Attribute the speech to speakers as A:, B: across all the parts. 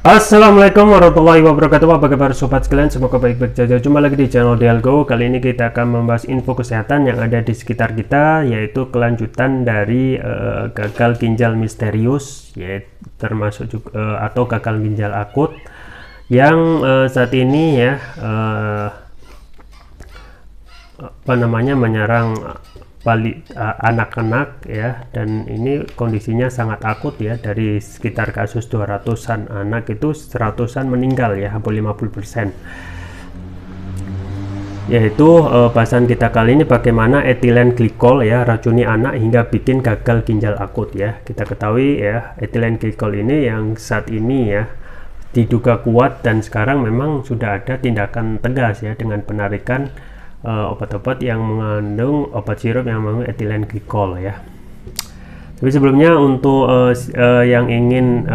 A: Assalamualaikum warahmatullahi wabarakatuh. Apa kabar sobat sekalian, semoga baik-baik saja. Jumpa lagi di channel Dialgo. Kali ini kita akan membahas info kesehatan yang ada di sekitar kita, yaitu kelanjutan dari gagal ginjal misterius, yaitu termasuk juga atau gagal ginjal akut yang saat ini ya menyerang anak-anak ya, dan ini kondisinya sangat akut ya. Dari sekitar kasus 200-an anak itu 100-an meninggal ya, hampir 50%. Yaitu bahasan kita kali ini bagaimana etilen glikol ya racuni anak hingga bikin gagal ginjal akut ya. Kita ketahui ya, etilen glikol ini yang saat ini ya diduga kuat, dan sekarang memang sudah ada tindakan tegas ya dengan penarikan obat-obat yang mengandung obat sirup yang mengandung etilen glikol ya. Tapi sebelumnya untuk yang ingin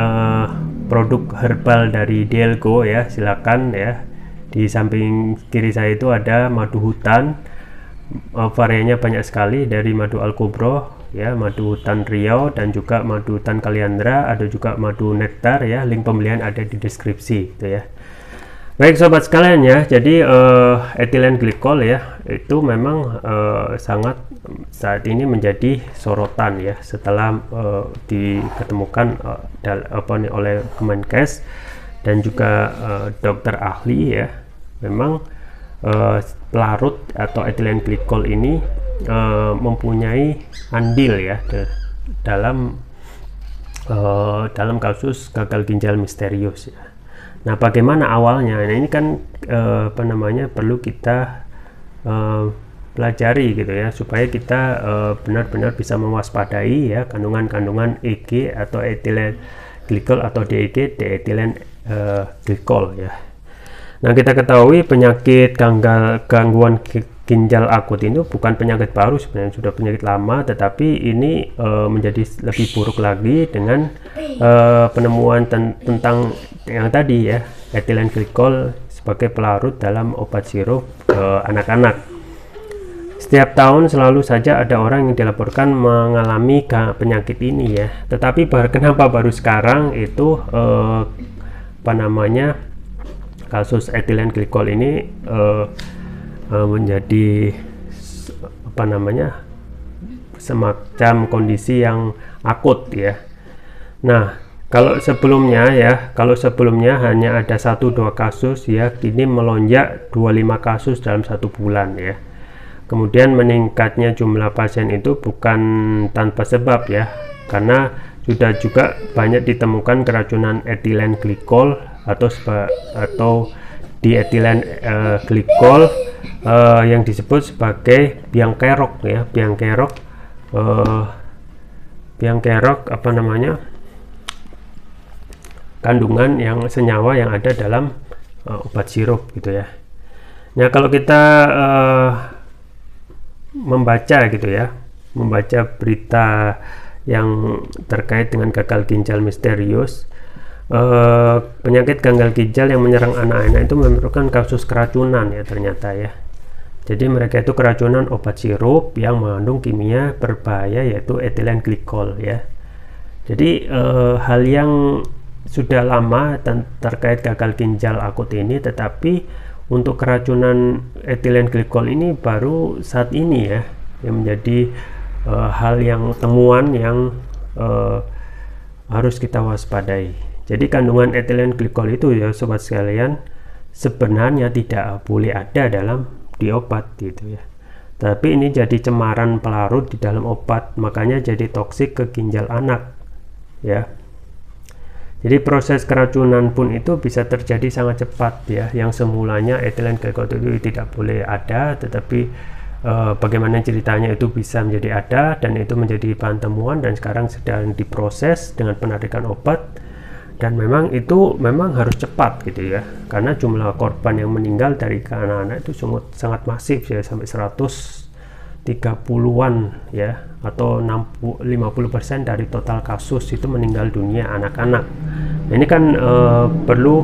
A: produk herbal dari Dialgo ya, silakan ya. Di samping kiri saya itu ada madu hutan, variannya banyak sekali, dari madu Alkubro ya, madu hutan Riau, dan juga madu hutan Kaliandra, ada juga madu nektar ya. Link pembelian ada di deskripsi gitu ya. Baik sobat sekalian ya, jadi etilen glikol ya itu memang sangat saat ini menjadi sorotan ya, setelah diketemukan oleh Kemenkes dan juga dokter ahli ya. Memang pelarut atau etilen glikol ini mempunyai andil ya dalam kasus gagal ginjal misterius ya. Nah, bagaimana awalnya? Nah, ini kan perlu kita pelajari gitu ya, supaya kita benar-benar bisa mewaspadai ya kandungan-kandungan EG atau etilen glikol atau DEG, dietilen glikol ya. Nah, kita ketahui penyakit gangguan ginjal akut ini bukan penyakit baru, sebenarnya sudah penyakit lama, tetapi ini menjadi lebih buruk lagi dengan penemuan tentang yang tadi ya, etilen glikol sebagai pelarut dalam obat sirup anak-anak. Setiap tahun selalu saja ada orang yang dilaporkan mengalami penyakit ini ya, tetapi kenapa baru sekarang itu kasus etilen glikol ini menjadi semacam kondisi yang akut ya. Nah, kalau sebelumnya hanya ada 1-2 kasus ya, kini melonjak 25 kasus dalam 1 bulan ya. Kemudian meningkatnya jumlah pasien itu bukan tanpa sebab ya, karena sudah juga banyak ditemukan keracunan etilen glikol atau dietilen glikol yang disebut sebagai biang kerok ya, biang kerok kandungan yang senyawa yang ada dalam obat sirup gitu ya. Nah, kalau kita membaca berita yang terkait dengan gagal ginjal misterius, penyakit gagal ginjal yang menyerang anak-anak itu merupakan kasus keracunan ya ternyata ya. Jadi mereka itu keracunan obat sirup yang mengandung kimia berbahaya, yaitu etilen glikol ya. Jadi hal yang sudah lama terkait gagal ginjal akut ini, tetapi untuk keracunan etilen glikol ini baru saat ini ya, yang menjadi temuan yang harus kita waspadai. Jadi kandungan etilen glikol itu ya sobat sekalian, sebenarnya tidak boleh ada di obat gitu ya. Tapi ini jadi cemaran pelarut di dalam obat, makanya jadi toksik ke ginjal anak ya. Jadi proses keracunan pun itu bisa terjadi sangat cepat ya. Yang semulanya etilen glikol itu tidak boleh ada, tetapi bagaimana ceritanya itu bisa menjadi ada, dan itu menjadi bahan temuan, dan sekarang sedang diproses dengan penarikan obat. Dan memang itu harus cepat gitu ya, karena jumlah korban yang meninggal dari anak-anak itu sangat masif ya, sampai 130-an ya, atau 50% dari total kasus itu meninggal dunia anak-anak. Nah, ini kan perlu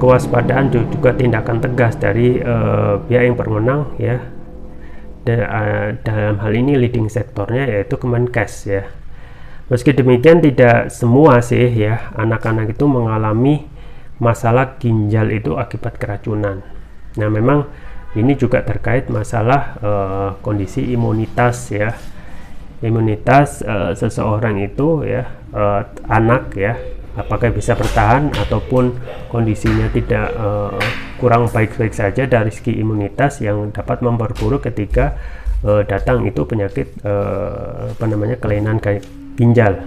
A: kewaspadaan, juga tindakan tegas dari pihak yang berwenang ya, dalam hal ini leading sektornya yaitu Kemenkes ya. Meski demikian tidak semua sih ya anak-anak itu mengalami masalah ginjal itu akibat keracunan. Nah, memang ini juga terkait masalah kondisi imunitas ya. Imunitas seseorang itu ya, anak ya, apakah bisa bertahan ataupun kondisinya tidak kurang baik-baik saja dari segi imunitas yang dapat memperburuk ketika datang itu penyakit kelainan ginjal.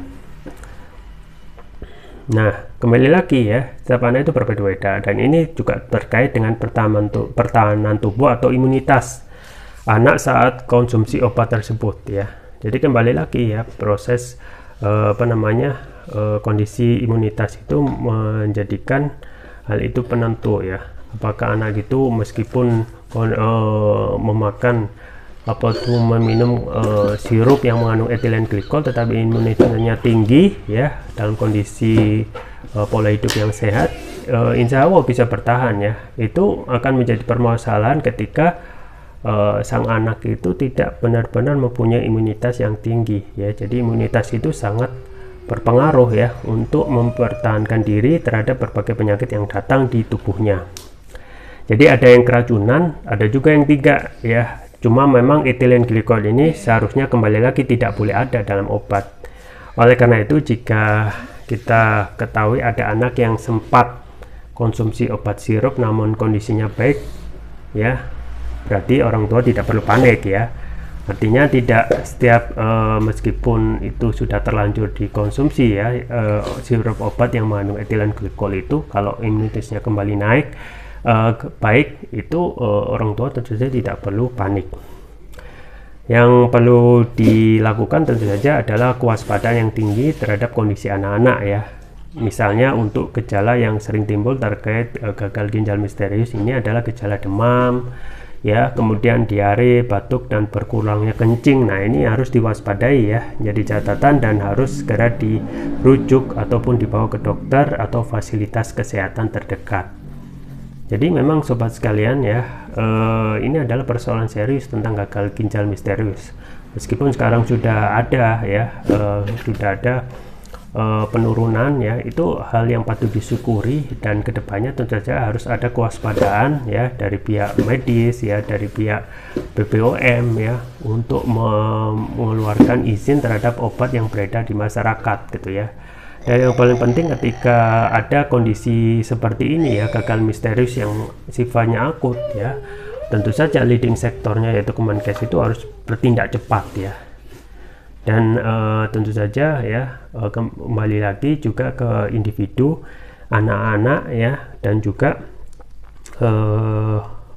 A: Nah, kembali lagi ya, setiap anak itu berbeda-beda, dan ini juga terkait dengan pertahanan tubuh atau imunitas anak saat konsumsi obat tersebut ya. Jadi kembali lagi ya, proses kondisi imunitas itu menjadikan hal itu penentu ya. Apakah anak itu meskipun meminum sirup yang mengandung etilen glikol tetapi imunitasnya tinggi ya, dalam kondisi pola hidup yang sehat, insya Allah bisa bertahan ya. Itu akan menjadi permasalahan ketika sang anak itu tidak benar-benar mempunyai imunitas yang tinggi ya. Jadi imunitas itu sangat berpengaruh ya untuk mempertahankan diri terhadap berbagai penyakit yang datang di tubuhnya. Jadi ada yang keracunan, ada juga yang tidak ya. Cuma memang etilen glikol ini seharusnya kembali lagi tidak boleh ada dalam obat. Oleh karena itu, jika kita ketahui ada anak yang sempat konsumsi obat sirup namun kondisinya baik ya, berarti orang tua tidak perlu panik ya. Artinya tidak setiap meskipun itu sudah terlanjur dikonsumsi ya, sirup obat yang mengandung etilen glikol itu, kalau imunitasnya kembali naik baik, itu orang tua tentu saja tidak perlu panik. Yang perlu dilakukan tentu saja adalah kewaspadaan yang tinggi terhadap kondisi anak-anak ya. Misalnya untuk gejala yang sering timbul terkait gagal ginjal misterius ini adalah gejala demam ya, kemudian diare, batuk, dan berkurangnya kencing. Nah, ini harus diwaspadai ya, jadi catatan dan harus segera dirujuk ataupun dibawa ke dokter atau fasilitas kesehatan terdekat. Jadi memang sobat sekalian ya, ini adalah persoalan serius tentang gagal ginjal misterius. Meskipun sekarang sudah ada ya, penurunan ya, itu hal yang patut disyukuri, dan kedepannya tentu saja harus ada kewaspadaan ya dari pihak medis ya, dari pihak BPOM ya, untuk mengeluarkan izin terhadap obat yang beredar di masyarakat gitu ya. Dan yang paling penting ketika ada kondisi seperti ini ya, gagal misterius yang sifatnya akut ya, tentu saja leading sektornya yaitu Kemenkes itu harus bertindak cepat ya. Dan tentu saja ya, kembali lagi juga ke individu, anak-anak ya, dan juga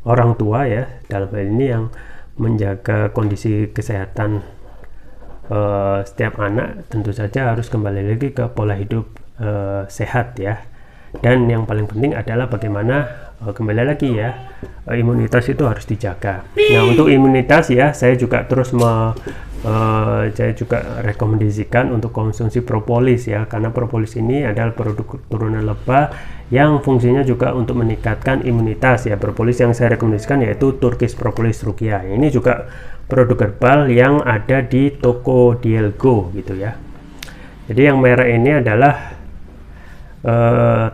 A: orang tua ya, dalam hal ini yang menjaga kondisi kesehatan setiap anak tentu saja harus kembali lagi ke pola hidup sehat ya. Dan yang paling penting adalah bagaimana kembali lagi ya, imunitas itu harus dijaga. Nah, untuk imunitas ya, saya juga terus saya juga rekomendasikan untuk konsumsi propolis ya, karena propolis ini adalah produk turunan lebah yang fungsinya juga untuk meningkatkan imunitas ya. Propolis yang saya rekomendasikan yaitu Turkish Propolis Rukia. Ini juga produk herbal yang ada di toko Dielgo gitu ya. Jadi yang merah ini adalah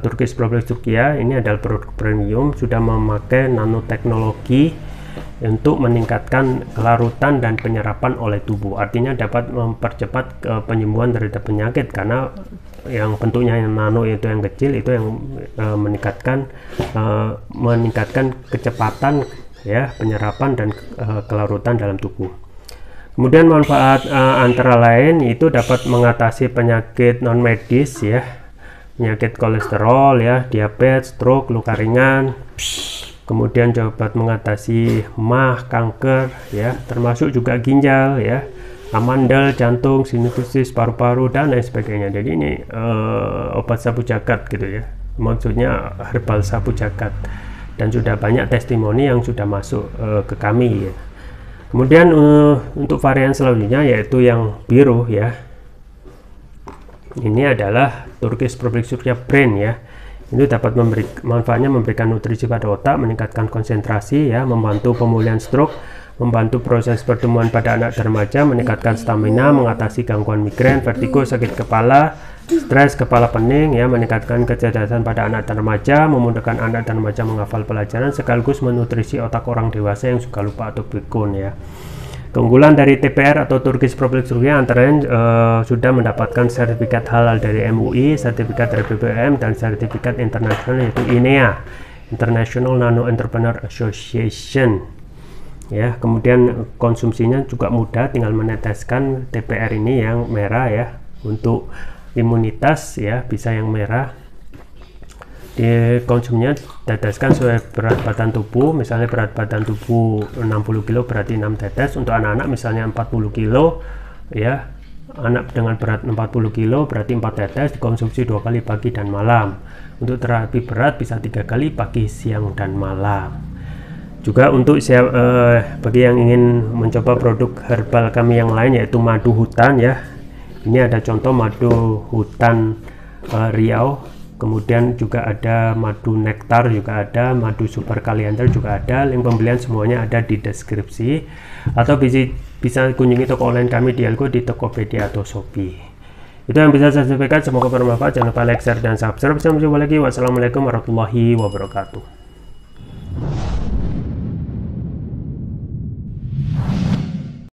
A: Turkish Propolis Rukia. Ini adalah produk premium, sudah memakai nanoteknologi untuk meningkatkan kelarutan dan penyerapan oleh tubuh. Artinya dapat mempercepat penyembuhan terhadap penyakit, karena yang bentuknya yang nano itu yang kecil itu yang meningkatkan kecepatan ya, penyerapan dan kelarutan dalam tubuh. Kemudian manfaat antara lain itu dapat mengatasi penyakit non medis ya, penyakit kolesterol ya, diabetes, stroke, luka ringan. Kemudian dapat mengatasi mah, kanker ya, termasuk juga ginjal ya, amandel, jantung, sinusitis, paru-paru, dan lain sebagainya. Jadi ini obat sapu jagat gitu ya, maksudnya herbal sapu jagat, dan sudah banyak testimoni yang sudah masuk ke kami ya. Kemudian untuk varian selanjutnya yaitu yang biru ya, ini adalah Turkish Propolis Rukia Brain ya. Ini dapat manfaatnya memberikan nutrisi pada otak, meningkatkan konsentrasi ya, membantu pemulihan stroke, membantu proses pertumbuhan pada anak dan remaja, meningkatkan stamina, mengatasi gangguan migrain, vertigo, sakit kepala, Stres, kepala pening ya, meningkatkan kecerdasan pada anak dan remaja, memudahkan anak dan remaja menghafal pelajaran, sekaligus menutrisi otak orang dewasa yang suka lupa atau pikun ya. Keunggulan dari TPR atau Turkish Public Ruqyah antara lain sudah mendapatkan sertifikat halal dari MUI, sertifikat dari BBM, dan sertifikat internasional yaitu INEA, International Nano Entrepreneur Association. Ya, kemudian konsumsinya juga mudah, tinggal meneteskan TPR ini yang merah ya, untuk imunitas ya, bisa yang merah. Di konsumnya teteskan sesuai berat badan tubuh, misalnya berat badan tubuh 60 kilo berarti 6 tetes. Untuk anak-anak misalnya 40 kilo ya, anak dengan berat 40 kilo berarti 4 tetes, dikonsumsi 2 kali pagi dan malam. Untuk terapi berat bisa 3 kali pagi, siang, dan malam. Juga untuk bagi yang ingin mencoba produk herbal kami yang lain yaitu madu hutan ya, ini ada contoh madu hutan Riau, kemudian juga ada madu nektar, juga ada madu super kaliander, juga ada. Link pembelian semuanya ada di deskripsi, atau bisa kunjungi toko online kami di Elgo, di Tokopedia atau Shopee. Itu yang bisa saya sampaikan, semoga bermanfaat. Jangan lupa like, share, dan subscribe. Sampai jumpa lagi. Wassalamualaikum warahmatullahi wabarakatuh.